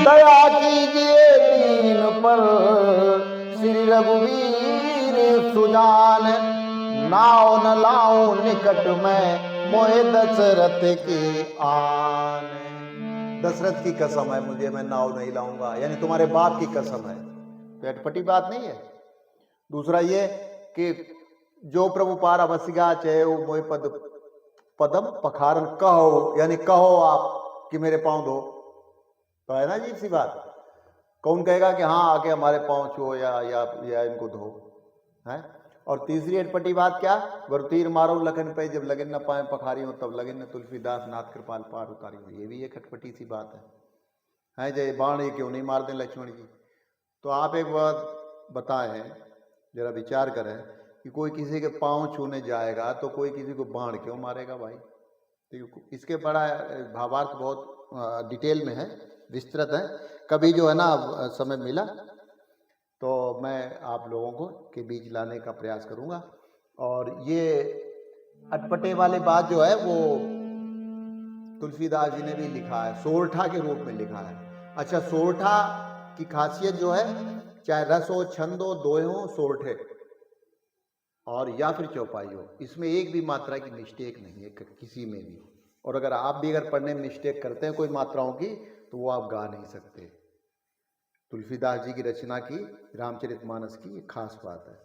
दया कीजिए दीन पर श्री रघुवीर सुजान, नाव न लाऊं निकट में मोहे दशरथ की आन। दशरथ की कसम है मुझे, मैं नाव नहीं लाऊंगा, यानी तुम्हारे बाप की कसम है। तो अटपटी बात नहीं है। दूसरा ये कि जो प्रभु पार अवसिगा चाहे वो मोहि पद पदम पखारन कहो, यानी कहो आप कि मेरे पांव धो। तो है ना जी सी बात। कौन कहेगा कि हाँ आके हमारे पांव छुओ या इनको धो है। और तीसरी अटपटी बात क्या, वरतीर मारो लखन पे जब लगन न पाए पखारी हो, तब लगन न तुलसीदास नाथ कृपाल पार उतारी हो। ये भी एक अटपटी सी बात है जय बाण ये क्यों नहीं मार दें लक्ष्मण जी। तो आप एक बात बताएं, जरा विचार करें कि कोई किसी के पांव छूने जाएगा तो कोई किसी को बाण क्यों मारेगा भाई। तो इसके बड़ा भावार्थ बहुत डिटेल में है, विस्तृत है। कभी जो है ना समय मिला तो मैं आप लोगों को के बीच लाने का प्रयास करूंगा। और ये अटपटे वाले बात जो है वो तुलसीदास जी ने भी लिखा है, सोरठा के रूप में लिखा है। अच्छा, सोरठा की खासियत जो है, चाहे रस हो छंद हो दोहे हो सोरठे और या फिर चौपाई हो, इसमें एक भी मात्रा की मिस्टेक नहीं है किसी में भी। और अगर आप भी अगर पढ़ने में मिस्टेक करते हैं कोई मात्राओं की तो वो आप गा नहीं सकते। तुलसीदास जी की रचना की रामचरितमानस की खास बात है।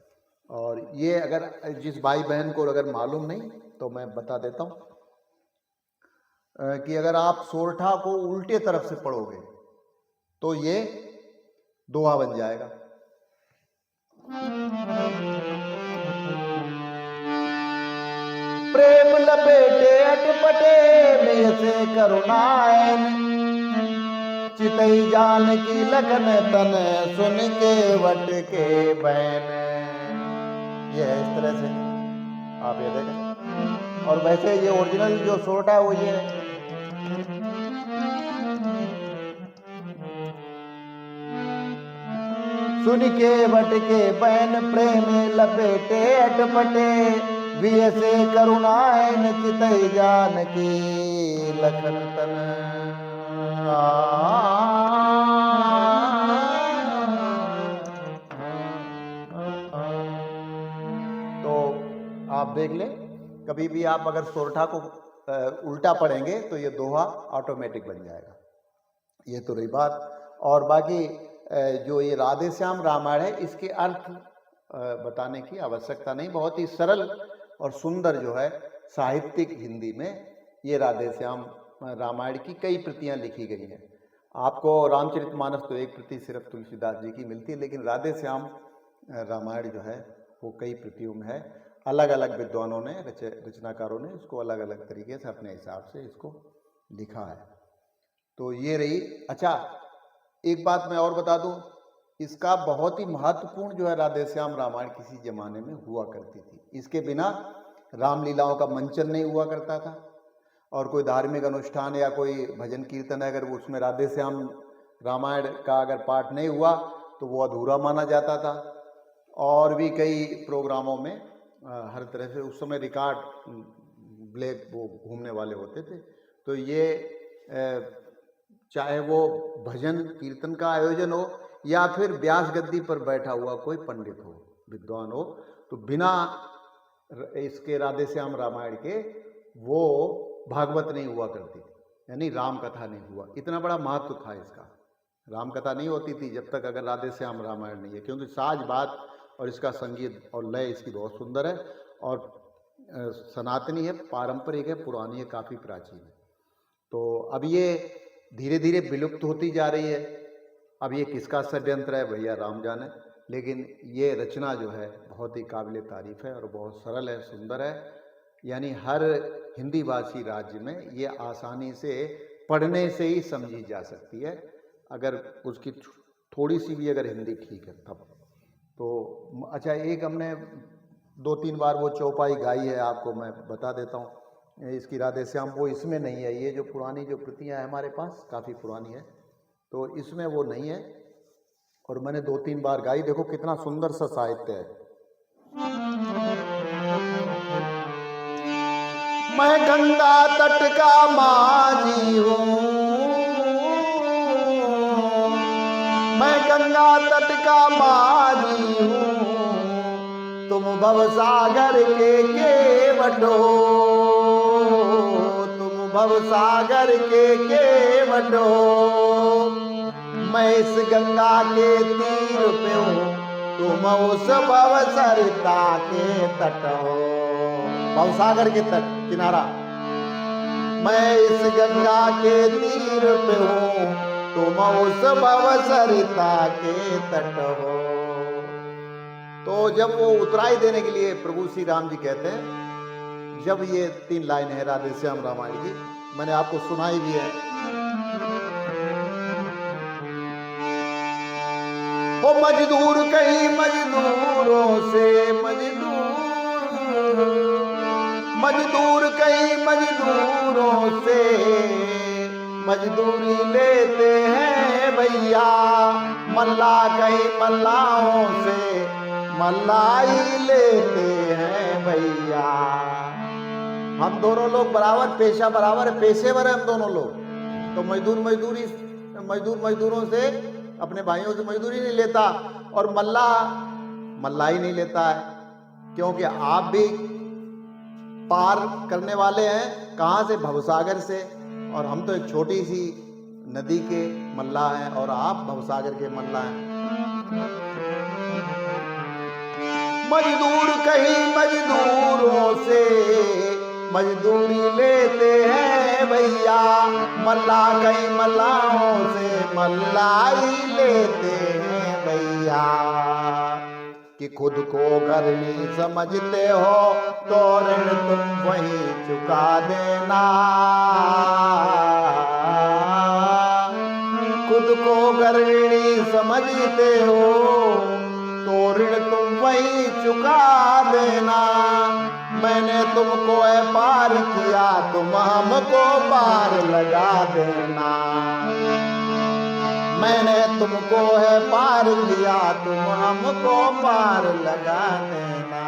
और ये अगर जिस भाई बहन को अगर मालूम नहीं तो मैं बता देता हूँ कि अगर आप सोरठा को उल्टे तरफ से पढ़ोगे तो ये दोहा बन जाएगा। प्रेम लपेटे अटपटे में से करुणायन, चितई जान की लखन तन सुन के वट के बैन। ये है इस तरह से आप ये देखें। और वैसे ये ओरिजिनल जो सोरठा है वो ये है। सुन के वट के बैन प्रेम लपेटे अटपटे, विय से करुणायन चितई जान की लखन तन। तो आप देख लें, कभी भी आप अगर सोरठा को उल्टा पढ़ेंगे तो ये दोहा ऑटोमेटिक बन जाएगा। ये तो रही बात। और बाकी जो ये राधे श्याम रामायण है इसके अर्थ बताने की आवश्यकता नहीं, बहुत ही सरल और सुंदर जो है साहित्यिक हिंदी में ये राधे श्याम रामायण की कई प्रतियां लिखी गई हैं। आपको रामचरितमानस तो एक प्रति सिर्फ तुलसीदास जी की मिलती है, लेकिन राधे श्याम रामायण जो है वो कई प्रतियों में है। अलग अलग विद्वानों ने रचनाकारों ने इसको अलग अलग तरीके से अपने हिसाब से इसको लिखा है। तो ये रही। अच्छा, एक बात मैं और बता दूं, इसका बहुत ही महत्वपूर्ण जो है राधे श्याम रामायण किसी जमाने में हुआ करती थी। इसके बिना रामलीलाओं का मंचन नहीं हुआ करता था। और कोई धार्मिक अनुष्ठान या कोई भजन कीर्तन अगर उसमें राधे श्याम रामायण का अगर पाठ नहीं हुआ तो वो अधूरा माना जाता था। और भी कई प्रोग्रामों में हर तरह से उस समय रिकॉर्ड ब्लैक वो घूमने वाले होते थे। तो ये चाहे वो भजन कीर्तन का आयोजन हो या फिर व्यास गद्दी पर बैठा हुआ कोई पंडित हो, विद्वान हो, तो बिना इसके राधे श्याम रामायण के वो भागवत नहीं हुआ करती थी, यानी राम कथा नहीं हुआ। इतना बड़ा महत्व था इसका। राम कथा नहीं होती थी जब तक अगर राधे श्याम रामायण नहीं है, क्योंकि साज बात और इसका संगीत और लय इसकी बहुत सुंदर है और सनातनी है, पारंपरिक है, पुरानी है, काफ़ी प्राचीन है। तो अब ये धीरे धीरे विलुप्त होती जा रही है। अब ये किसका षड्यंत्र है भैया राम जाने, लेकिन ये रचना जो है बहुत ही काबिल तारीफ है और बहुत सरल है, सुंदर है। यानी हर हिंदी भाषी राज्य में ये आसानी से पढ़ने से ही समझी जा सकती है, अगर उसकी थोड़ी सी भी अगर हिंदी ठीक है तब तो। अच्छा, एक हमने 2-3 बार वो चौपाई गाई है, आपको मैं बता देता हूँ इसकी राधे श्याम। वो इसमें नहीं है, ये जो पुरानी जो प्रतियाँ हैं हमारे पास काफ़ी पुरानी है तो इसमें वो नहीं है। और मैंने 2-3 बार गाई, देखो कितना सुंदर सा साहित्य है। मैं गंगा तट का माझी हूँ, गंगा तट का माझी हूँ, तुम भवसागर के केवट हो, तुम भवसागर के केवट हो। मैं इस गंगा के तीर पे हूँ, तुम उस भवसरिता के तट हो। भवसागर के तट किनारा, मैं इस गंगा के तीर पे हूँ, तुम उस भवसरिता के तट हो। तो जब वो उतराई देने के लिए प्रभु श्री राम जी कहते हैं, जब ये 3 लाइन है राधे श्याम रामायण की, मैंने आपको सुनाई भी है। वो मजदूर कई मजदूरों से मजदूर कई मजदूरों से मजदूरी लेते हैं भैया, मल्ला कई मल्लाहों से मल्लाई लेते हैं भैया। हम दोनों लोग बराबर, पेशा बराबर है, पेशेवर है हम दोनों लोग। तो मजदूर मजदूरों से, अपने भाइयों से मजदूरी नहीं लेता, और मल्लाई नहीं लेता है, क्योंकि आप भी पार करने वाले हैं। कहां से? भवसागर से। और हम तो एक छोटी सी नदी के मल्लाह हैं, और आप भवसागर के मल्लाह हैं। मजदूर कहीं मजदूरों से मजदूरी लेते हैं भैया, मल्ला कई मल्लाहों से मल्लाई लेते हैं भैया। कि खुद को करनी समझते हो तो ऋण तुम वही चुका देना, खुद को करनी समझते हो तो ऋण तुम वही चुका देना। मैंने तुमको है पार किया, तुम हमको पार लगा देना। मैंने तुमको है पार किया, तुम हमको पार लगा देना।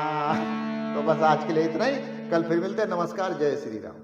तो बस आज के लिए इतना ही, कल फिर मिलते हैं। नमस्कार, जय श्री राम।